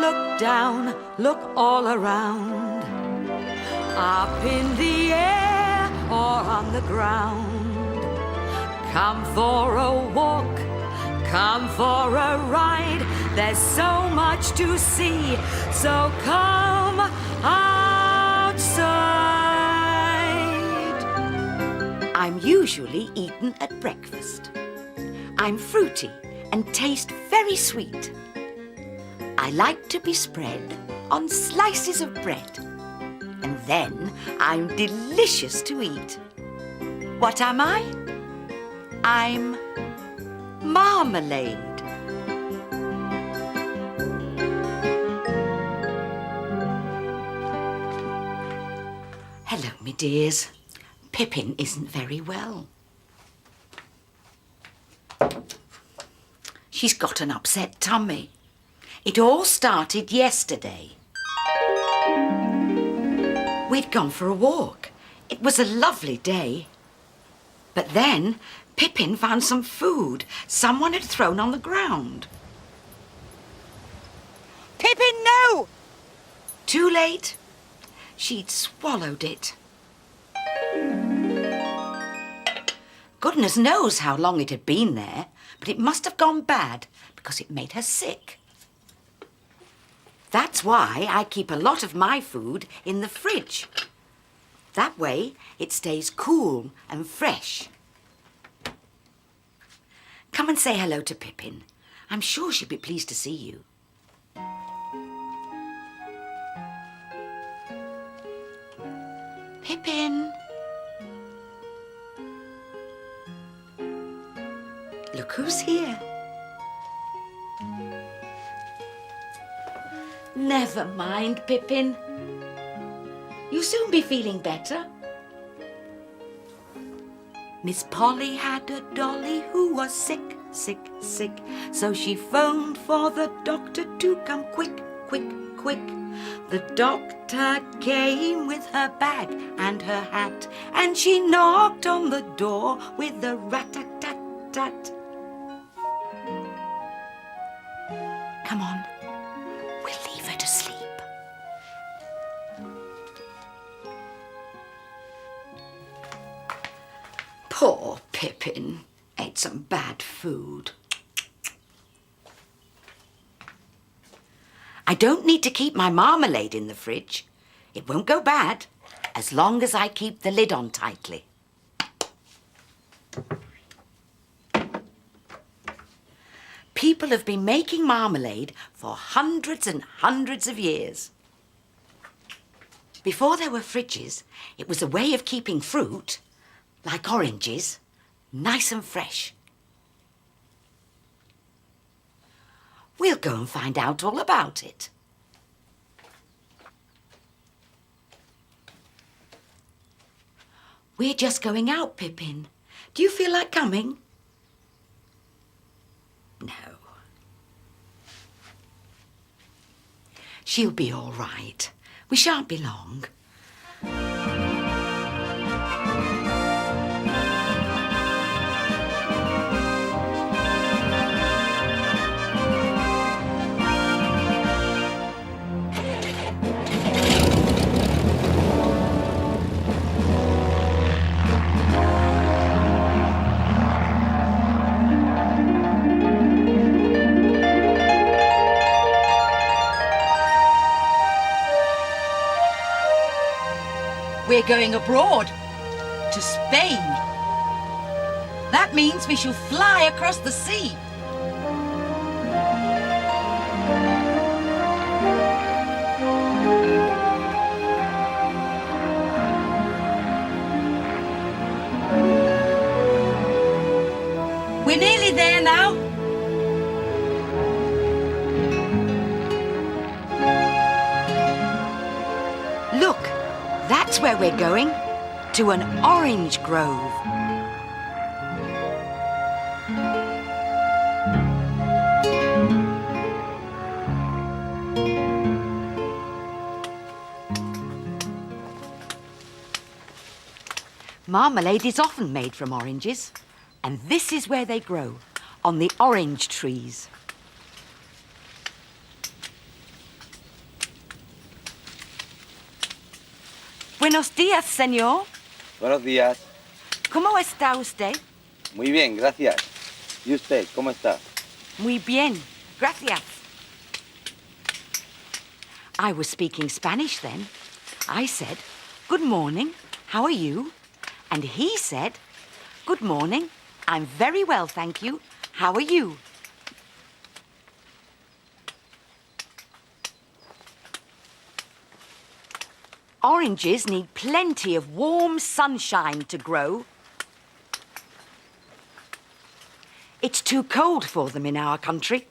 look down, look all around. Up in the air or on the ground. Come for a walk, come for a ride. There's so much to see, so come outside. I'm usually eaten at breakfast. I'm fruity and taste very sweet. I like to be spread on slices of bread. And then I'm delicious to eat. What am I? I'm marmalade. Hello, me dears. Pippin isn't very well. She's got an upset tummy. It all started yesterday. We'd gone for a walk. It was a lovely day. But then Pippin found some food someone had thrown on the ground. Pippin, no! Too late. She'd swallowed it. Goodness knows how long it had been there, but it must have gone bad because it made her sick. That's why I keep a lot of my food in the fridge. That way it stays cool and fresh. Come and say hello to Pippin. I'm sure she'll be pleased to see you. Pippin. Look who's here. Never mind, Pippin. You'll soon be feeling better. Miss Polly had a dolly who was sick, sick, sick. So she phoned for the doctor to come quick, quick, quick. The doctor came with her bag and her hat, and she knocked on the door with a rat-tat-tat-tat. Come on, we'll leave her to sleep. Poor Pippin ate some bad food. I don't need to keep my marmalade in the fridge. It won't go bad as long as I keep the lid on tightly. People have been making marmalade for hundreds and hundreds of years. Before there were fridges, it was a way of keeping fruit, like oranges, nice and fresh. We'll go and find out all about it. We're just going out, Pippin. Do you feel like coming? No. She'll be all right. We shan't be long. We're going abroad, to Spain. That means we shall fly across the sea. We're nearly there now. Look. That's where we're going, to an orange grove. Marmalade is often made from oranges, and this is where they grow, on the orange trees. Buenos días, señor. Buenos días. ¿Cómo está usted? Muy bien, gracias. ¿Y usted, cómo está? Muy bien, gracias. I was speaking Spanish then. I said, good morning, how are you? And he said, good morning, I'm very well, thank you. How are you? Oranges need plenty of warm sunshine to grow. It's too cold for them in our country,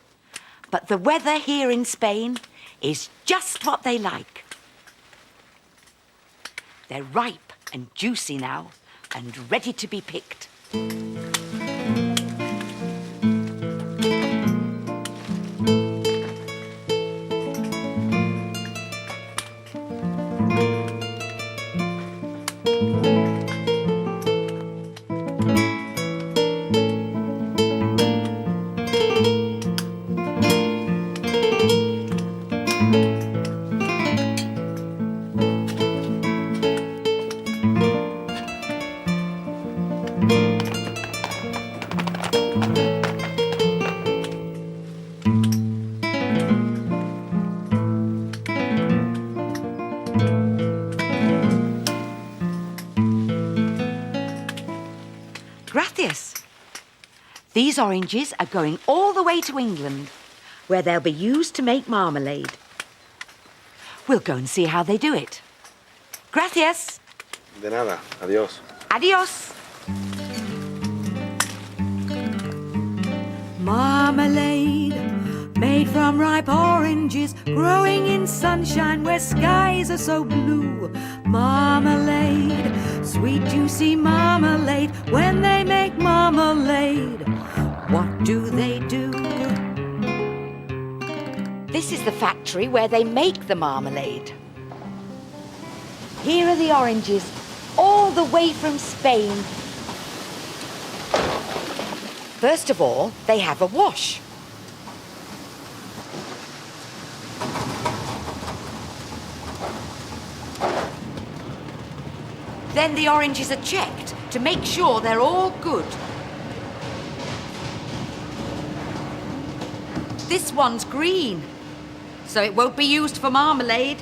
but the weather here in Spain is just what they like. They're ripe and juicy now and ready to be picked. Gracias. These oranges are going all the way to England, where they'll be used to make marmalade. We'll go and see how they do it. Gracias. De nada, adiós. Adios. Marmalade, made from ripe oranges, growing in sunshine where skies are so blue. Marmalade, sweet juicy marmalade. When they make marmalade, what do they do? This is the factory where they make the marmalade. Here are the oranges, all the way from Spain. First of all, they have a wash. Then the oranges are checked to make sure they're all good. This one's green, so it won't be used for marmalade.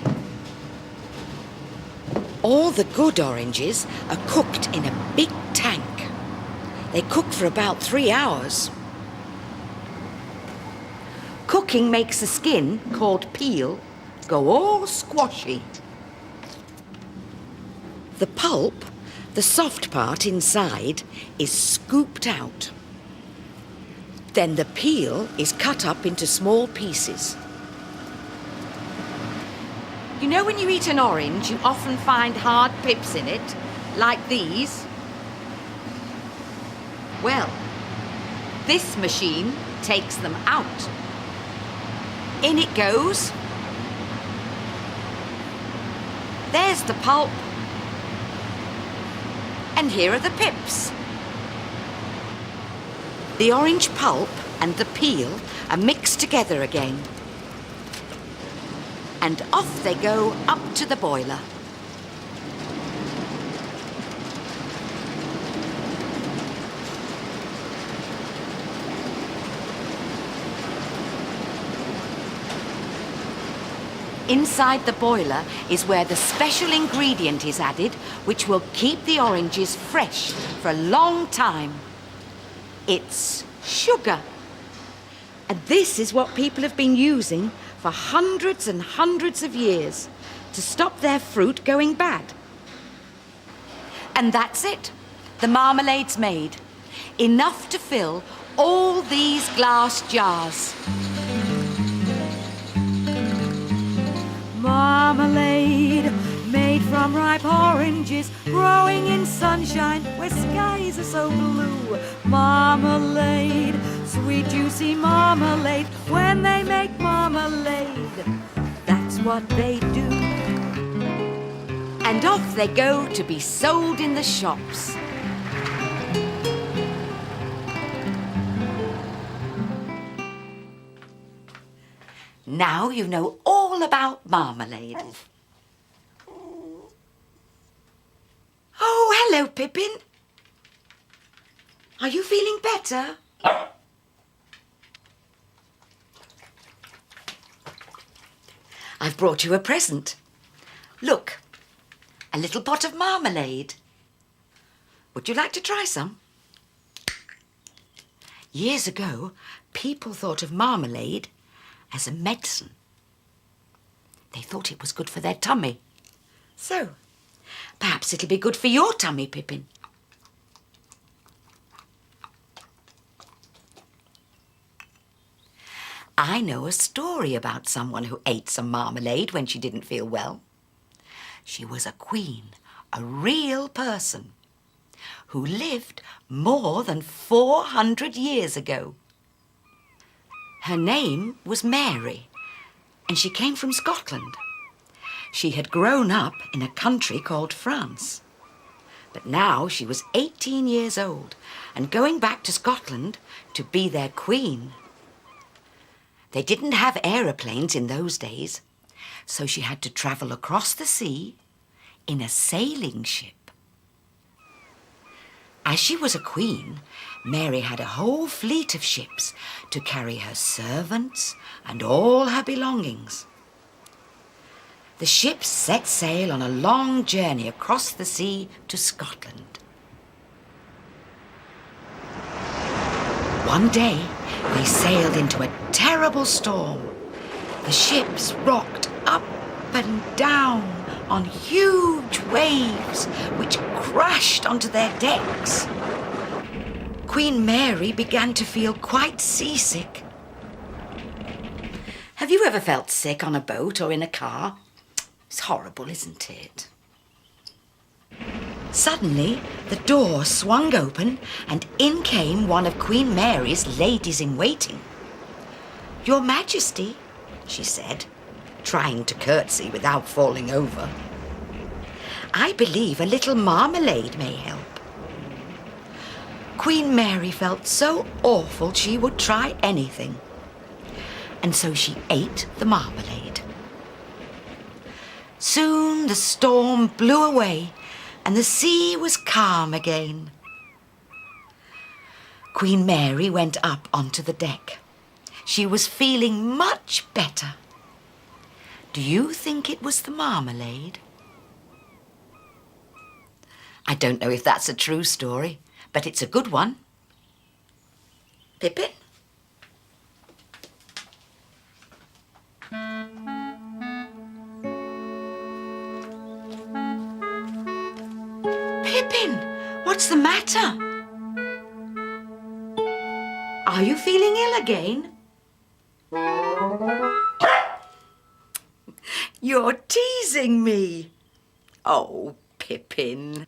All the good oranges are cooked in a big tank. They cook for about 3 hours. Cooking makes the skin, called peel, go all squashy. The pulp, the soft part inside, is scooped out. Then the peel is cut up into small pieces. You know when you eat an orange, you often find hard pips in it, like these? Well, this machine takes them out. In it goes. There's the pulp. And here are the pips. The orange pulp and the peel are mixed together again. And off they go up to the boiler. Inside the boiler is where the special ingredient is added, which will keep the oranges fresh for a long time. It's sugar. And this is what people have been using for hundreds and hundreds of years to stop their fruit going bad. And that's it. The marmalade's made. Enough to fill all these glass jars. Marmalade, made from ripe oranges, growing in sunshine where skies are so blue. Marmalade, sweet juicy marmalade. When they make marmalade, that's what they do. And off they go to be sold in the shops. Now you know all about marmalade. Hello, Pippin. Are you feeling better? I've brought you a present. Look, a little pot of marmalade. Would you like to try some? Years ago, people thought of marmalade as a medicine. They thought it was good for their tummy. So, perhaps it'll be good for your tummy, Pippin. I know a story about someone who ate some marmalade when she didn't feel well. She was a queen, a real person, who lived more than 400 years ago. Her name was Mary, and she came from Scotland. She had grown up in a country called France. But now she was 18 years old and going back to Scotland to be their queen. They didn't have aeroplanes in those days, so she had to travel across the sea in a sailing ship. As she was a queen, Mary had a whole fleet of ships to carry her servants and all her belongings. The ships set sail on a long journey across the sea to Scotland. One day, they sailed into a terrible storm. The ships rocked up and down on huge waves which crashed onto their decks. Queen Mary began to feel quite seasick. Have you ever felt sick on a boat or in a car? It's horrible, isn't it? Suddenly, the door swung open and in came one of Queen Mary's ladies-in-waiting. "Your Majesty," she said, trying to curtsy without falling over. "I believe a little marmalade may help." Queen Mary felt so awful she would try anything, and so she ate the marmalade. Soon the storm blew away and the sea was calm again. Queen Mary went up onto the deck. She was feeling much better. Do you think it was the marmalade? I don't know if that's a true story, but it's a good one. Pippin? Pippin, what's the matter? Are you feeling ill again? You're teasing me. Oh, Pippin.